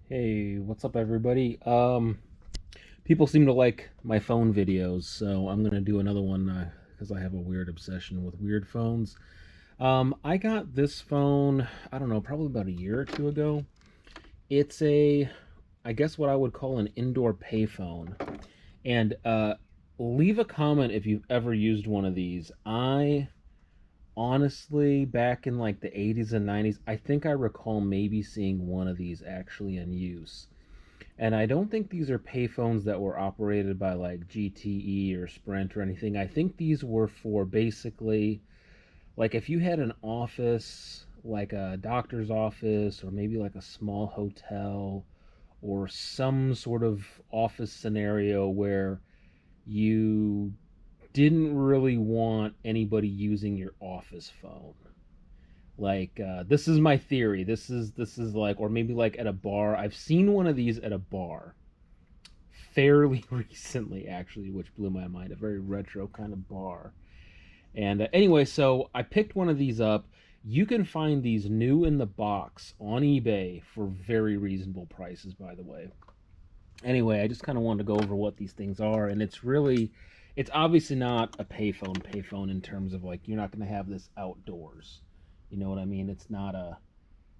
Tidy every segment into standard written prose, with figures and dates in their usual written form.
Hey, what's up, everybody? People seem to like my phone videos, so I'm gonna do another one because I have a weird obsession with weird phones. I got this phone, I don't know, probably about a year or two ago. It's I guess what I would call an indoor payphone. And leave a comment if you've ever used one of these. I honestly, back in like the 80s and 90s, I think I recall maybe seeing one of these actually in use. And I don't think these are payphones that were operated by like GTE or Sprint or anything. I think these were for basically like if you had an office, like a doctor's office, or maybe like a small hotel, or some sort of office scenario where you didn't really want anybody using your office phone. Like this is my theory. This is like, or maybe like at a bar. I've seen one of these at a bar fairly recently, actually, which blew my mind. A very retro kind of bar. And anyway, so I picked one of these up. You can find these new in the box on eBay for very reasonable prices, by the way. Anyway, I just kind of wanted to go over what these things are, and it's obviously not a payphone in terms of like you're not going to have this outdoors. You know what I mean? It's not a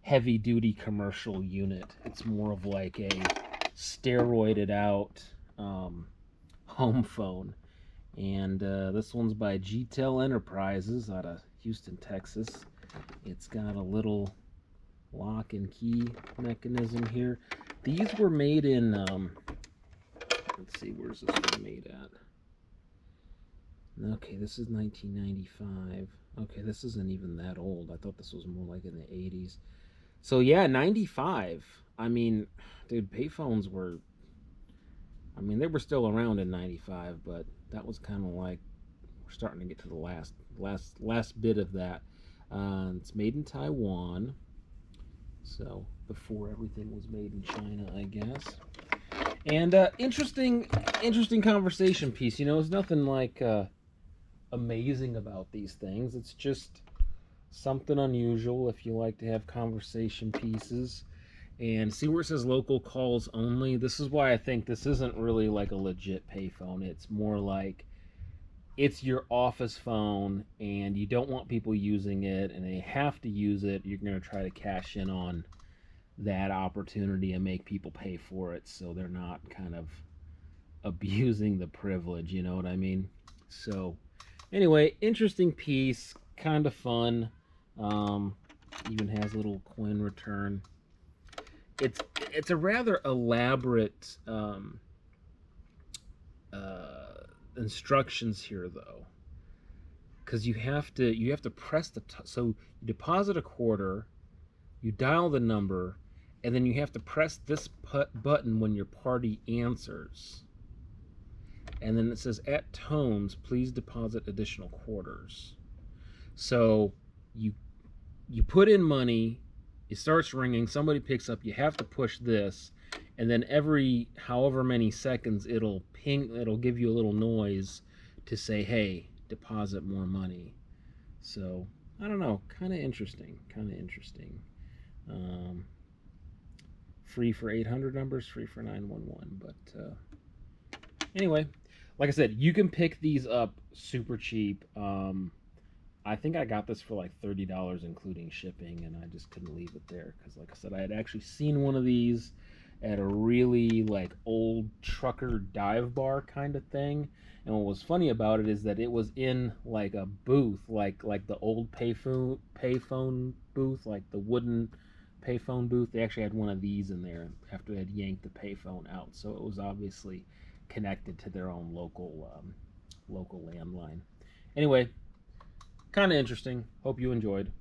heavy duty commercial unit. It's more of like a steroided out um, home phone. And this one's by GTEL Enterprises out of Houston, Texas. It's got a little lock and key mechanism here. These were made in, let's see, where's this one made at? Okay, this is 1995. Okay, this isn't even that old. I thought this was more like in the 80s. So yeah, 95. I mean, dude, payphones were, I mean, they were still around in 95, but that was kind of like we're starting to get to the last bit of that. It's made in Taiwan, so before everything was made in China, I guess. And interesting conversation piece. You know, it's nothing like amazing about these things. It's just something unusual if you like to have conversation pieces. And see where it says local calls only. This is why I think this isn't really like a legit payphone. It's more like it's your office phone and you don't want people using it and they have to use it. You're going to try to cash in on that opportunity and make people pay for it so they're not kind of abusing the privilege, you know what I mean? So, anyway, interesting piece, kind of fun. Um, Even has a little coin return. It's it's a rather elaborate instructions here though, because you have to press so you deposit a quarter, you dial the number, and then you have to press this button when your party answers, and then it says at tones please deposit additional quarters. So you you put in money, it starts ringing, somebody picks up, you have to push this, and then every however many seconds it'll give you a little noise to say, hey, deposit more money. So I don't know, kind of interesting. Um, Free for 800 numbers, free for 911. But anyway, like I said, you can pick these up super cheap. I think I got this for like $30 including shipping, and I just couldn't leave it there because, like I said, I had actually seen one of these at a really like old trucker dive bar kind of thing. And what was funny about it is that it was in like a booth, like the old payphone booth, like the wooden payphone booth. They actually had one of these in there after they had yanked the payphone out, so it was obviously connected to their own local landline. Anyway, kind of interesting. Hope you enjoyed.